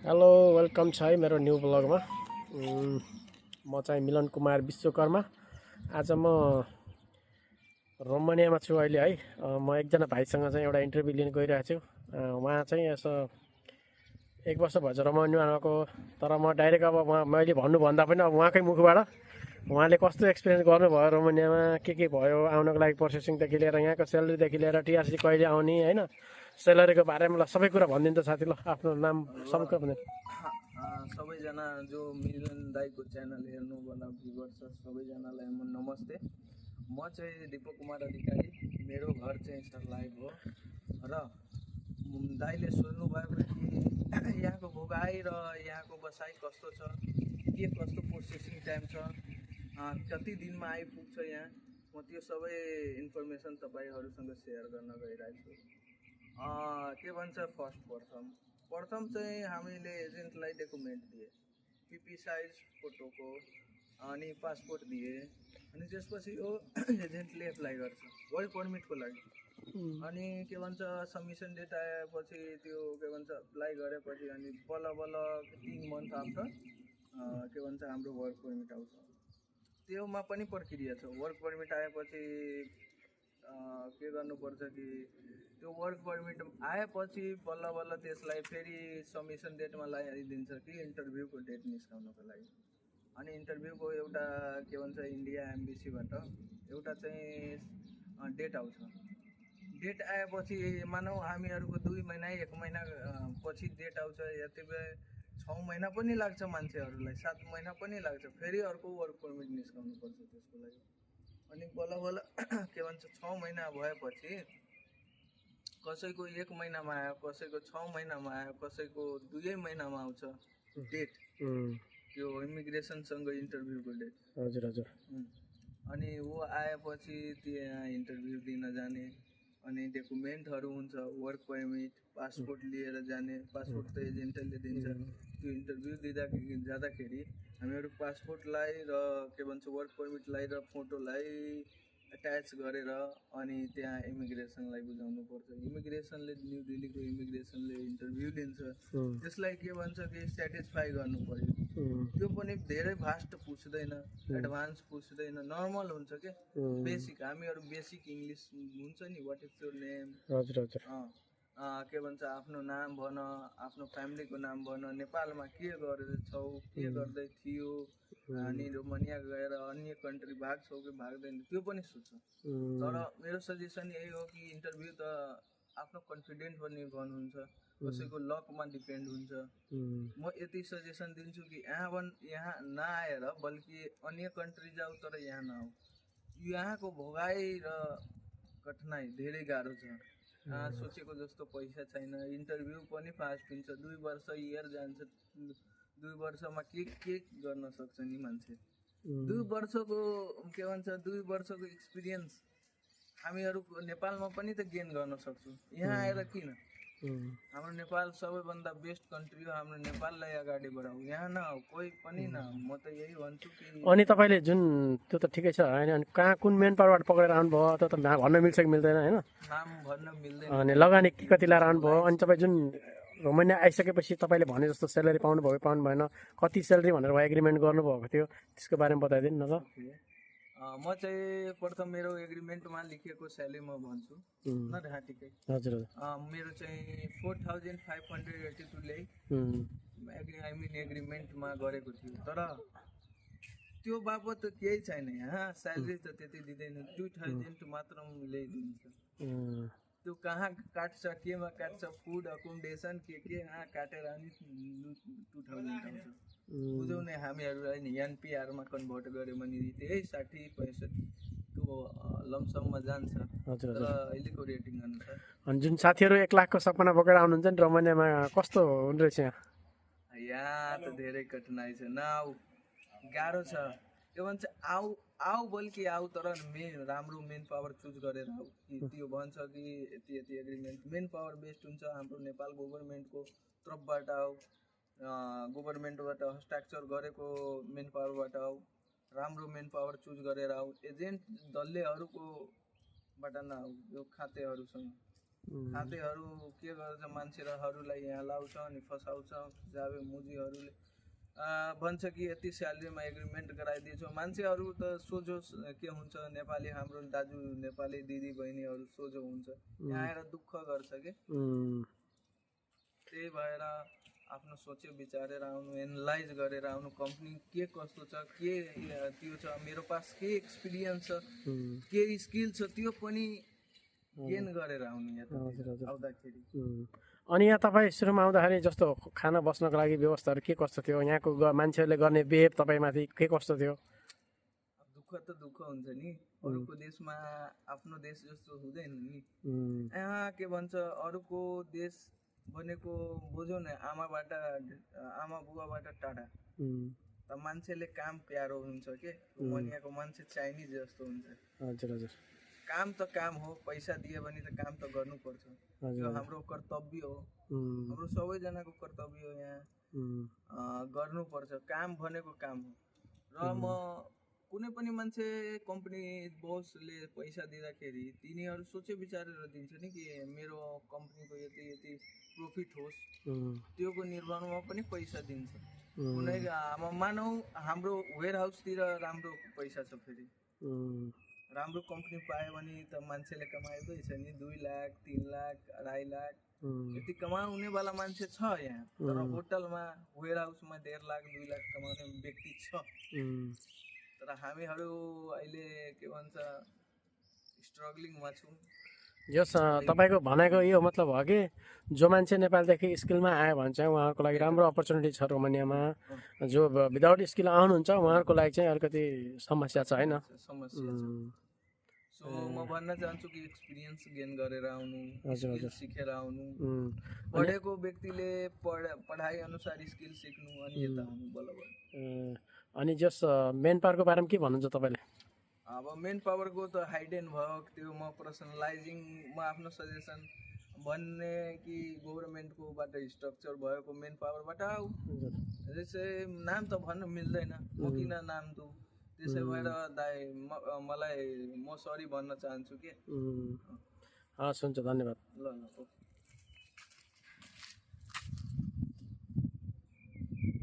Hello welcome छ है मेरो न्यू ब्लगमा। म चाहिँ मिलन कुमार विश्वकर्मा। आज म रोमानियामा छु अहिले है। म एकजना भाइसँग चाहिँ एउटा इन्टरभ्यू लिन गइरहेको छु। उहाँ चाहिँ यसो 1 वर्ष भएछ रोमानियामा आएको, तर म डाइरेक्ट अब मैले भन्नुभन्दा पनि अब उहाँकै मुखबाट उहाँले कस्तो एक्सपिरियन्स गर्नुभयो रोमानियामा, के भयो आउनको लागि प्रोसेसिङदेखि लिएर यहाँको सेलेरीदेखि लिएर टिआरसी कहिले आउने होइन, सेलेरीको बारेमा ल सबै कुरा भनिदिनु त साथी। ल आफ्नो नाम सबै कुरा भनिदिनु। सबैजना जो मिलन दाईको च्यानल हेर्नुभन्दा भ्युवर्स छ सबैजनालाई म नमस्ते। म चाहिँ दिपक कुमार अधिकारी, मेरो घर चाहिँ सर्लाही हो र दाईले सोध्नुभएको कि यहाँको भोगाई र यहाँको बसाइ कस्तो छ, के कस्तो प्रोसेसिङ टाइम छ, कति दिनमा आइपुग्छ यहाँ, म त्यो सबै इन्फर्मेसन तपाईँहरूसँग सेयर गर्न गइरहेको छु। के भन्छ प्रथम चाहिँ हामीले एजेन्टलाई डकुमेन्ट दिए, पिपी साइज फोटोको अनि पासपोर्ट दिए, अनि त्यसपछि यो एजेन्टले एप्लाई गर्छ वर्क पर्मिटको लागि। अनि के भन्छ सबमिसन डेट आएपछि त्यो के भन्छ एप्लाई गरेपछि अनि बल्ल 3 मन्थ आफ्टर के भन्छ हाम्रो वर्क पर्मिट आउँछ। त्योमा पनि प्रक्रिया छ। वर्क पर्मिट आएपछि के गर्नुपर्छ कि त्यो वर्क पर्मिट आएपछि बल्ल त्यसलाई फेरि सबमिसन डेटमा लगाइदिन्छ कि इन्टरभ्यूको डेट निस्काउनको लागि। अनि इन्टरभ्यूको एउटा के भन्छ इन्डिया एम्बेसीबाट एउटा चाहिँ डेट आउँछ। डेट आएपछि मानौ हामीहरूको 2 महिना 1 महिना पछि डेट आउँछ, यति बेला 6 महिना पनि लाग्छ, मान्छेहरूलाई 7 महिना पनि लाग्छ, फेरि अर्को वर्क पर्मिट निस्काउनु पर्छ त्यसको लागि। अनि बल्ल के भन्छ 6 महिना भएपछि कसैको 1 महिनामा आयो, कसैको 6 महिनामा आयो, कसैको 2 महिनामा आउँछ डेट, त्यो इमिग्रेसनसँग इन्टरभ्यूको डेट। हजुर हजुर। अनि वो आएपछि त्यहाँ इन्टरभ्यू दिन जाने, अनि डकुमेन्टहरू हुन्छ, वर्क पर्मिट, पासपोर्ट लिएर जाने। पासपोर्ट त एजेन्टले दिन्छ। त्यो इन्टरभ्यू जाँदाखेरि हामीहरू पासपोर्टलाई र के भन्छ वर्क पर्मिटलाई र फोटोलाई एट्याच गरेर अनि त्यहाँ इमिग्रेसनलाई बुझाउनु पर्छ। इमिग्रेसनले न्यू दिल्लीको इमिग्रेसनले इन्टरभ्यू लिन्छ, त्यसलाई के भन्छ कि सेटिस्फाई गर्नु पर्यो। त्यो पनि धेरै भास्ट पुछ्दैन, एडभान्स पुछ्दैन, नर्मल हुन्छ के बेसिक। हामीहरू बेसिक इङ्ग्लिस हुन्छ नि, वाट इज योर नेम, हजुर हजुर, के भन्छ आफ्नो नाम भन, आफ्नो फ्यामिलीको नाम भन, नेपालमा के गर्दैछौ, के गर्दै थियो, अनि रोमानिया गएर अन्य कन्ट्री भाग्छौ कि भाग्दैन, त्यो पनि सोध्छ। तर मेरो सजेसन यही हो कि इन्टरभ्यू त आफ्नो कन्फिडेन्ट पनि गर्नुहुन्छ, कसैको लकमा डिपेन्ड हुन्छ। म यति सजेसन दिन्छु कि यहाँ नआएर बल्कि अन्य कन्ट्री जाऊ, तर यहाँ नआऊ। यहाँको भोगाई र कठिनाइ धेरै गाह्रो छ। सोचेको जस्तो पैसा छैन, इन्टरभ्यू पनि फास्ट हुन्छ, 2 वर्ष इयर जान्छ। 2 वर्षमा के गर्न सक्छ नि मान्छे। 2 वर्षको के भन्छ 2 वर्षको एक्सपिरियन्स हामीहरू नेपालमा पनि त गेन गर्न सक्छौँ। यहाँ आएर किन? हाम्रो नेपाल सबैभन्दा बेस्ट कन्ट्री हो, हाम्रो नेपाललाई अगाडि बढाऊ, यहाँ नआऊ, कोही पनि न। म त यही भन्छु कि अनि तपाईँले जुन त्यो त ठिकै छ होइन, अनि कहाँ कुन मेन पावरबाट पक्रेर आउनुभयो त्यो त भन्न मिल्छ कि मिल्दैन होइन, नाम भन्न मिल्दैन। अनि लगानी कति लाएर आउनुभयो, अनि तपाईँ जुन रोमानिया आइसकेपछि तपाईँले भने जस्तो सेलेरी पाउनुभयो पाउनु भएन, कति सेलेरी भनेर एग्रिमेन्ट गर्नुभएको थियो, त्यसको बारेमा बताइदिनु न त। म चाहिँ प्रथम मेरो एग्रिमेन्टमा लेखेको स्यालेरी म भन्छु न ढाँटीकै। हजुर मेरो चाहिँ 4582 ल्याइ एग्रिमेन्टमा गरेको थियो, तर त्यो बापत केही छैन। यहाँ स्यालेरी त त्यति दिँदैन, 2000 मात्र ल्याइदिन्छ। त्यो कहाँ काट्छ, केमा काट्छ, फुड एकोमोडेसन के कहाँ काटेर अनि 2000 आउँछ। बुझाउने हामीहरू होइन, एनपिआरमा कन्भर्ट गऱ्यो भने त्यही 60-65 त्यो लमसममा जान्छ। तर अहिलेको रेटिङ अनुसार। अनि जुन साथीहरू 1 लाखको सपना बोकेर आउनुहुन्छ नि रोमानियामा, कस्तो हुँदो रहेछ यहाँ त धेरै कठिनाइ छ, नआऊ, गाह्रो छ। के भन्छ आऊ बल्कि आऊ, तर राम्रो मेन पावर चुज गरेर आऊ। त्यो भन्छ कि यति एग्रिमेन्ट मेन पावर बेस्ट हुन्छ, हाम्रो नेपाल गभर्मेन्टको तर्फबाट आऊ, गभर्मेन्टबाट हस्ताक्षर गरेको मेन पावरबाट आऊ, राम्रो मेन पावर चुज गरेर आऊ। एजेन्ट दल्लेहरूकोबाट नआऊ, यो खातेहरूसँग खातेहरू के गर्छ मान्छेहरूलाई यहाँ लाउँछ अनि फसाउँछ जाबे मुजीहरूले भन्छ कि यति स्यालेरीमा एग्रिमेन्ट गराइदिएछ मान्छेहरू त सोझो के हुन्छ नेपाली हाम्रो दाजु नेपाली दिदी बहिनीहरू सोझो हुन्छ यहाँ आएर दुःख गर्छ कि त्यही भएर आफ्नो सोचे विचारेर आउनु एनालाइज गरेर आउनु कम्पनी के कस्तो छ के त्यो छ मेरो पास के एक्सपिरियन्स छ के स्किल छ त्यो पनि गेन गरेर आउनु यहाँ आउँदाखेरि। अनि यहाँ तपाईँ सुरुमा आउँदाखेरि जस्तो खाना बस्नको लागि व्यवस्थाहरू के कस्तो थियो यहाँको मान्छेहरूले गर्ने बिहेभ तपाईँमाथि के कस्तो थियो? दुःख त दुःख हुन्छ नि अरूको देशमा आफ्नो देश जस्तो हुँदैन नि यहाँ के भन्छ अरूको देश भनेको बुझ्यो न आमा बुवाबाट टाढा त मान्छेले काम प्यारो हुन्छ के यहाँको मान्छे चाइनिज जस्तो हुन्छ। हजुर हजुर काम त काम हो पैसा दियो भने त काम त गर्नुपर्छ यो हाम्रो कर्तव्य हो हाम्रो सबैजनाको कर्तव्य हो यहाँ गर्नुपर्छ काम भनेको काम हो र म कुनै पनि मान्छे कम्पनी बसले पैसा दिँदाखेरि तिनीहरू सोचे विचारेर दिन्छ नि कि मेरो कम्पनीको यति यति प्रफिट होस् त्योको निर्माणमा पनि पैसा दिन्छ कुनै मानौ हाम्रो वेयर हाउसतिर राम्रो पैसा छ फेरि राम्रो कम्पनी पायो भने त मान्छेले कमाएकै छ नि 2 लाख 3 लाख 2.5 लाख यति कमाउनेवाला मान्छे छ यहाँ तर होटलमा वेयर हाउसमा 1.5 लाख 2 लाख कमाउने व्यक्ति छ तर हामीहरू अहिले के भन्छ स्ट्रगलिङमा छौँ। जस तपाईँको भनेको यो मतलब हो कि जो मान्छे नेपालदेखि स्किलमा आयो भने चाहिँ उहाँहरूको लागि राम्रो अपर्च्युनिटी छ रोमानियामा जो विदाउट स्किल आउनुहुन्छ उहाँहरूको लागि चाहिँ अलिकति समस्या छ होइन? समस्या छ। सो म भन्न चाहन्छु कि एक्सपिरियन्स गेन गरेर आउनु स्किल सिकेर आउनु पढेको व्यक्तिले पढाइ अनुसार स्किल सिक्नु अनि यता आउनु बल्ल बल्ल। अनि जस मेन पावरको बारेमा के भन्नुहुन्छ तपाईँले? अब मेन पावरको त हाइडेन भयो त्यो म पर्सनलाइजिङ म आफ्नो सजेसन भन्ने कि गभर्मेन्टकोबाट स्ट्रक्चर भएको मेन पावरबाट आऊ जस्तै नाम त भन्नु मिल्दैन म किन नाम दु त्यसै भएर दाइ मलाई म सरी भन्न चाहन्छु के। हस् हुन्छ धन्यवाद। ल ल ओके।